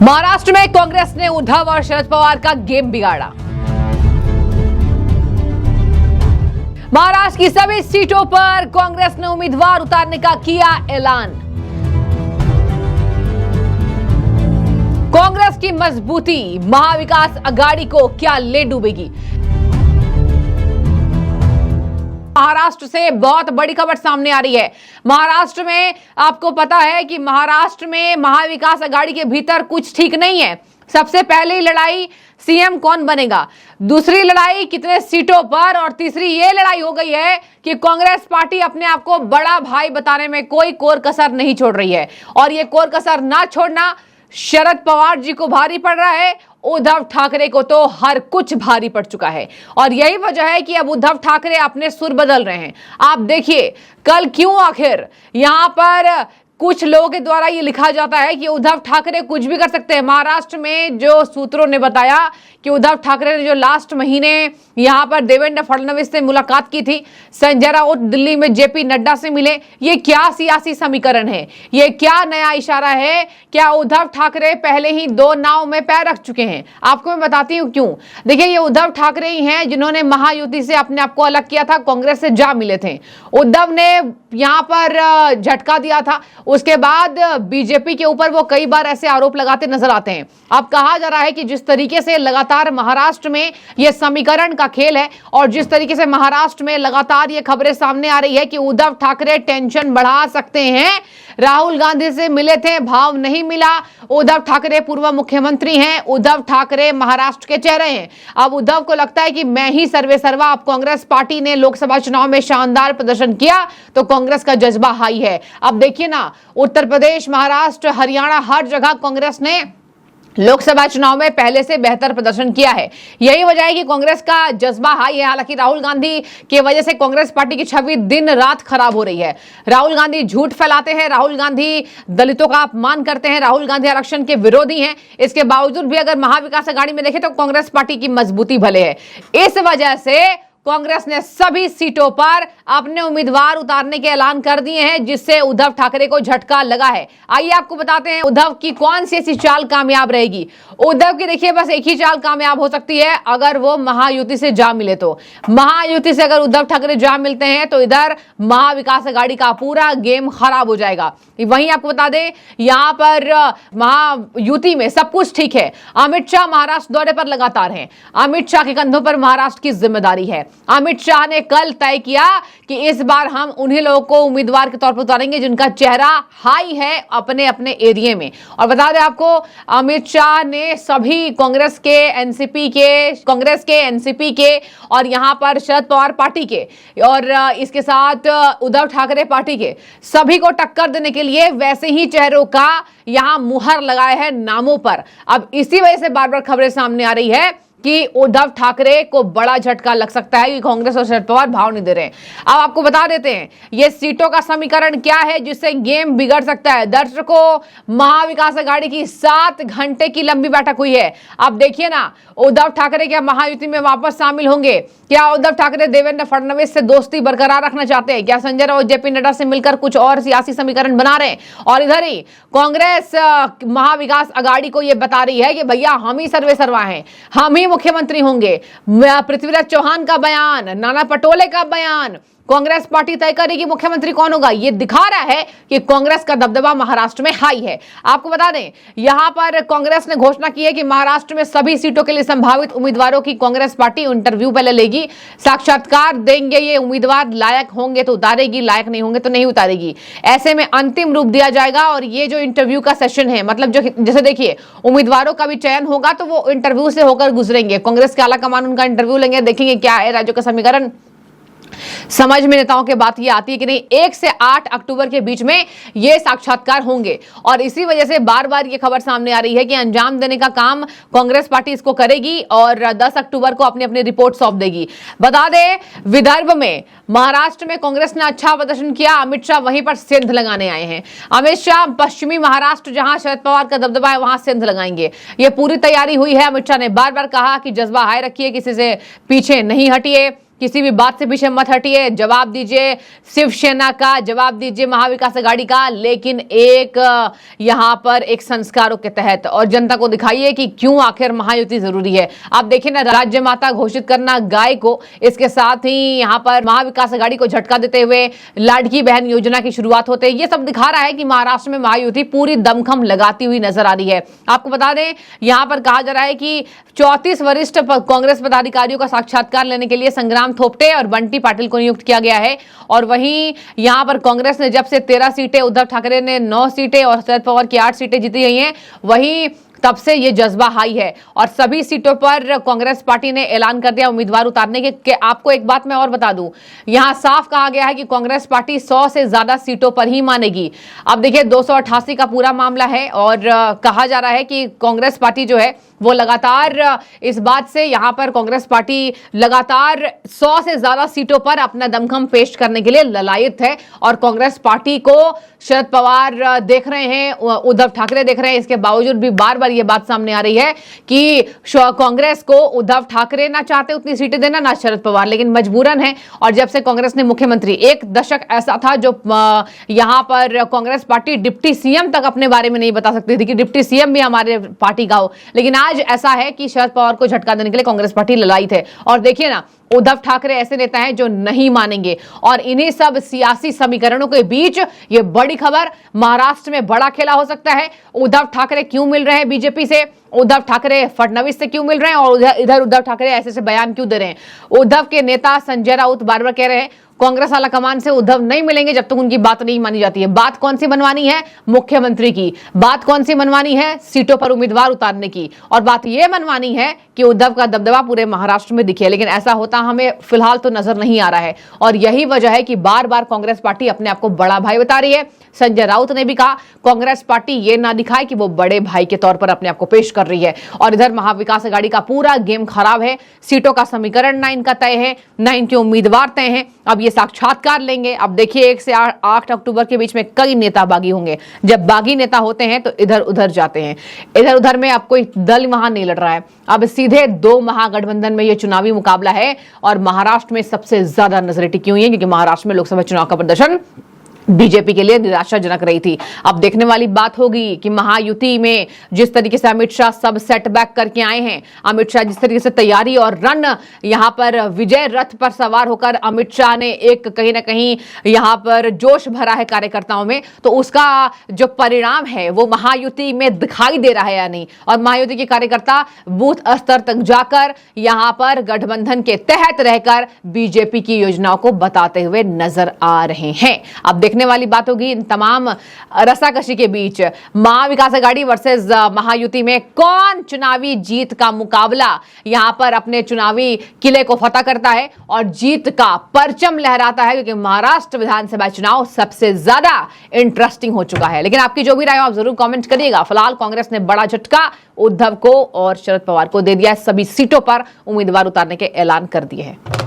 महाराष्ट्र में कांग्रेस ने उद्धव और शरद पवार का गेम बिगाड़ा। महाराष्ट्र की सभी सीटों पर कांग्रेस ने उम्मीदवार उतारने का किया ऐलान। कांग्रेस की मजबूती महाविकास आघाड़ी को क्या ले डूबेगी? महाराष्ट्र से बहुत बड़ी खबर सामने आ रही है। महाराष्ट्र में आपको पता है कि महाराष्ट्र में महाविकास आघाड़ी के भीतर कुछ ठीक नहीं है। सबसे पहली लड़ाई सीएम कौन बनेगा, दूसरी लड़ाई कितने सीटों पर, और तीसरी ये लड़ाई हो गई है कि कांग्रेस पार्टी अपने आप को बड़ा भाई बताने में कोई कोर कसर नहीं छोड़ रही है। और ये कोर कसर ना छोड़ना शरद पवार जी को भारी पड़ रहा है, उद्धव ठाकरे को तो हर कुछ भारी पड़ चुका है। और यही वजह है कि अब उद्धव ठाकरे अपने सुर बदल रहे हैं। आप देखिए कल क्यों आखिर यहां पर कुछ लोगों के द्वारा ये लिखा जाता है कि उद्धव ठाकरे कुछ भी कर सकते हैं। महाराष्ट्र में जो सूत्रों ने बताया कि उद्धव ठाकरे ने जो लास्ट महीने यहां पर देवेंद्र फडणवीस से मुलाकात की थी, संजय राउत दिल्ली में जेपी नड्डा से मिले, ये क्या सियासी समीकरण है? ये क्या नया इशारा है? क्या उद्धव ठाकरे पहले ही दो नाव में पैर रख चुके हैं? आपको मैं बताती हूं क्यों। देखिए, ये उद्धव ठाकरे ही हैं जिन्होंने महायुति से अपने आप को अलग किया था, कांग्रेस से जा मिले थे। उद्धव ने यहां पर झटका दिया था, उसके बाद बीजेपी के ऊपर वो कई बार ऐसे आरोप लगाते नजर आते हैं। अब कहा जा रहा है कि जिस तरीके से लगातार महाराष्ट्र में ये समीकरण का खेल है और जिस तरीके से महाराष्ट्र में लगातार ये खबरें सामने आ रही है कि उद्धव ठाकरे टेंशन बढ़ा सकते हैं। राहुल गांधी से मिले थे, भाव नहीं मिला। उद्धव ठाकरे पूर्व मुख्यमंत्री हैं, उद्धव ठाकरे महाराष्ट्र के चेहरे हैं। अब उद्धव को लगता है कि मैं ही सर्वे सर्वा। अब कांग्रेस पार्टी ने लोकसभा चुनाव में शानदार प्रदर्शन किया तो कांग्रेस का जज्बा हाई है। अब देखिए ना, उत्तर प्रदेश, महाराष्ट्र, हरियाणा, हर जगह कांग्रेस ने लोकसभा चुनाव में पहले से बेहतर प्रदर्शन किया है। यही वजह है कि कांग्रेस का जज्बा हाई है। हालांकि राहुल गांधी की वजह से कांग्रेस पार्टी की छवि दिन रात खराब हो रही है। राहुल गांधी झूठ फैलाते हैं, राहुल गांधी दलितों का अपमान करते हैं, राहुल गांधी आरक्षण के विरोधी हैं। इसके बावजूद भी अगर महाविकास आघाड़ी में देखें तो कांग्रेस पार्टी की मजबूती भले है। इस वजह से कांग्रेस ने सभी सीटों पर अपने उम्मीदवार उतारने के ऐलान कर दिए हैं, जिससे उद्धव ठाकरे को झटका लगा है। आइए आपको बताते हैं उद्धव की कौन सी ऐसी चाल कामयाब रहेगी। उद्धव की देखिए बस एक ही चाल कामयाब हो सकती है, अगर वो महायुति से जा मिले तो। महायुति से अगर उद्धव ठाकरे जा मिलते हैं तो इधर महाविकास आघाड़ी का पूरा गेम खराब हो जाएगा। वहीं आपको बता दें, यहां पर महायुति में सब कुछ ठीक है। अमित शाह महाराष्ट्र दौरे पर लगातार हैं। अमित शाह के कंधों पर महाराष्ट्र की जिम्मेदारी है। अमित शाह ने कल तय किया कि इस बार हम उन्हीं लोगों को उम्मीदवार के तौर पर उतारेंगे जिनका चेहरा हाई है अपने अपने एरिया में। और बता दें आपको, अमित शाह ने सभी कांग्रेस के, एनसीपी के और यहां पर शरद पवार पार्टी के और इसके साथ उद्धव ठाकरे पार्टी के सभी को टक्कर देने के लिए वैसे ही चेहरों का यहां मुहर लगाया है नामों पर। अब इसी वजह से बार बार खबरें सामने आ रही है कि उद्धव ठाकरे को बड़ा झटका लग सकता है कि कांग्रेस और शरद पवार भाव नहीं दे रहे हैं। अब आपको बता देते हैं ये सीटों का समीकरण क्या है जिससे गेम बिगड़ सकता है। दर्शकों, महाविकास आघाड़ी की 7 घंटे की लंबी बैठक हुई है। अब देखिए ना, उद्धव ठाकरे क्या महायुति में वापस शामिल होंगे? क्या उद्धव ठाकरे देवेंद्र फडणवीस से दोस्ती बरकरार रखना चाहते हैं? क्या संजय राउत, जेपी नड्डा से मिलकर कुछ और सियासी समीकरण बना रहे हैं? और इधर ही कांग्रेस महाविकास आघाड़ी को यह बता रही है कि भैया हम ही सर्वे सर्वा हैं, हम ही मुख्यमंत्री होंगे। पृथ्वीराज चौहान का बयान, नाना पटोले का बयान, कांग्रेस पार्टी तय करेगी मुख्यमंत्री कौन होगा। यह दिखा रहा है कि कांग्रेस का दबदबा महाराष्ट्र में हाई है। आपको बता दें, यहां पर कांग्रेस ने घोषणा की है कि महाराष्ट्र में सभी सीटों के लिए संभावित उम्मीदवारों की कांग्रेस पार्टी इंटरव्यू पहले लेगी, साक्षात्कार देंगे। ये उम्मीदवार लायक होंगे तो उतारेगी, लायक नहीं होंगे तो नहीं उतारेगी। ऐसे में अंतिम रूप दिया जाएगा। और ये जो इंटरव्यू का सेशन है, मतलब जो जैसे देखिए उम्मीदवारों का भी चयन होगा तो वो इंटरव्यू से होकर गुजरेंगे। कांग्रेस के आला कमान उनका इंटरव्यू लेंगे, देखेंगे क्या है राज्यों का समीकरण। समझ में नेताओं के बात ये आती है कि नहीं, 1 से 8 अक्टूबर के बीच में ये साक्षात्कार होंगे। और इसी वजह से बार बार ये खबर सामने आ रही है कि अंजाम देने का काम कांग्रेस पार्टी इसको करेगी और 10 अक्टूबर को अपनी अपनी रिपोर्ट सौंप देगी। बता दें, विदर्भ में, महाराष्ट्र में कांग्रेस ने अच्छा प्रदर्शन किया। अमित शाह वहीं पर सेंध लगाने आए हैं। अमित शाह पश्चिमी महाराष्ट्र जहां शरद पवार का दबदबा है वहां सेंध लगाएंगे। ये पूरी तैयारी हुई है। अमित शाह ने बार बार कहा कि जज्बा हाई रखिए, किसी से पीछे नहीं हटिए। किसी भी बात से पीछे मत हटिए, जवाब दीजिए शिवसेना का, जवाब दीजिए महाविकास आघाड़ी का, लेकिन एक यहां पर एक संस्कारों के तहत, और जनता को दिखाइए कि क्यों आखिर महायुति जरूरी है। आप देखिए ना, राज्य माता घोषित करना गाय को, इसके साथ ही यहां पर महाविकास आघाड़ी को झटका देते हुए लाडकी बहन योजना की शुरुआत होते, ये सब दिखा रहा है कि महाराष्ट्र में महायुति पूरी दमखम लगाती हुई नजर आ रही है। आपको बता दें, यहां पर कहा जा रहा है कि 34 वरिष्ठ कांग्रेस पदाधिकारियों का साक्षात्कार लेने के लिए संग्राम थोपटे और बंटी पाटिल को नियुक्त किया गया है। और वहीं यहां पर कांग्रेस ने जब से 13 सीटें, उद्धव ठाकरे ने 9 सीटें और शरद पवार की 8 सीटें जीती गई हैं, वहीं तब से ये जज्बा हाई है और सभी सीटों पर कांग्रेस पार्टी ने ऐलान कर दिया उम्मीदवार उतारने के। आपको एक बात मैं और बता दूं, यहां साफ कहा गया है कि कांग्रेस पार्टी 100 से ज्यादा सीटों पर ही मानेगी। अब देखिए 288 का पूरा मामला है और कहा जा रहा है कि कांग्रेस पार्टी जो है वो लगातार इस बात से, यहां पर कांग्रेस पार्टी लगातार 100 से ज्यादा सीटों पर अपना दमखम पेश करने के लिए ललायत है। और कांग्रेस पार्टी को शरद पवार देख रहे हैं, उद्धव ठाकरे देख रहे हैं, इसके बावजूद भी बार बार ये बात सामने आ रही है कि कांग्रेस को उद्धव ठाकरे ना चाहते उतनी सीटें देना, ना शरद पवार, लेकिन मजबूरन है। और जब से कांग्रेस ने मुख्यमंत्री, एक दशक ऐसा था जो यहां पर कांग्रेस पार्टी डिप्टी सीएम तक अपने बारे में नहीं बता सकती थी कि डिप्टी सीएम भी हमारे पार्टी का हो, लेकिन आज ऐसा है कि शरद पवार को झटका देने के लिए कांग्रेस पार्टी ललायित है। और देखिए ना, उद्धव ठाकरे ऐसे नेता हैं जो नहीं मानेंगे। और इन्हीं सब सियासी समीकरणों के बीच ये बड़ी खबर, महाराष्ट्र में बड़ा खेला हो सकता है। उद्धव ठाकरे क्यों मिल रहे हैं बीजेपी से, उद्धव ठाकरे फडणवीस से क्यों मिल रहे हैं, और इधर उद्धव ठाकरे ऐसे ऐसे बयान क्यों दे रहे हैं। उद्धव के नेता संजय राउत बार बार कह रहे हैं कांग्रेस आला कमान से उद्धव नहीं मिलेंगे जब तक उनकी बात नहीं मानी जाती है। बात कौन सी मनवानी है, मुख्यमंत्री की। बात कौन सी मनवानी है, सीटों पर उम्मीदवार उतारने की। और बात यह मनवानी है कि उद्धव का दबदबा पूरे महाराष्ट्र में दिखे, लेकिन ऐसा होता हमें फिलहाल तो नजर नहीं आ रहा है। और यही वजह है कि बार बार कांग्रेस पार्टी अपने आप को बड़ा भाई बता रही है। संजय राउत ने भी कहा कांग्रेस पार्टी ये ना दिखाए कि वो बड़े भाई के तौर पर अपने आप को पेश कर रही है। और इधर महाविकास आघाड़ी का पूरा गेम खराब है, सीटों का समीकरण ना इनका तय है, ना इनके उम्मीदवार तय हैं। अब ये साक्षात्कार लेंगे। अब देखिए 1 से 8 अक्टूबर के बीच में कई नेता बागी होंगे। जब बागी नेता होते हैं तो इधर उधर जाते हैं, इधर उधर में अब कोई दल वहां नहीं लड़ रहा है, अब सीधे 2 महागठबंधन में ये चुनावी मुकाबला है। और महाराष्ट्र में सबसे ज्यादा नजरें टिकी हुई है क्योंकि महाराष्ट्र में लोकसभा चुनाव का प्रदर्शन बीजेपी के लिए निराशाजनक रही थी। अब देखने वाली बात होगी कि महायुति में जिस तरीके से अमित शाह सब सेटबैक करके आए हैं, अमित शाह जिस तरीके से तैयारी और रन, यहां पर विजय रथ पर सवार होकर अमित शाह ने एक कहीं ना कहीं यहां पर जोश भरा है कार्यकर्ताओं में, तो उसका जो परिणाम है वो महायुति में दिखाई दे रहा है या नहीं। और महायुति के कार्यकर्ता बूथ स्तर तक जाकर यहां पर गठबंधन के तहत रहकर बीजेपी की योजनाओं को बताते हुए नजर आ रहे हैं। अब देखने वाली बात होगी इन तमाम रसाकशी के बीच महाविकास आघाड़ी वर्सेस महायुति में कौन चुनावी जीत का मुकाबला यहां पर अपने चुनावी किले को फतह करता है और जीत का परचम लहराता है, क्योंकि महाराष्ट्र विधानसभा चुनाव सबसे ज्यादा इंटरेस्टिंग हो चुका है। लेकिन आपकी जो भी राय हो आप जरूर कमेंट करिएगा। फिलहाल कांग्रेस ने बड़ा झटका उद्धव को और शरद पवार को दे दिया है, सभी सीटों पर उम्मीदवार उतारने के ऐलान कर दिए हैं।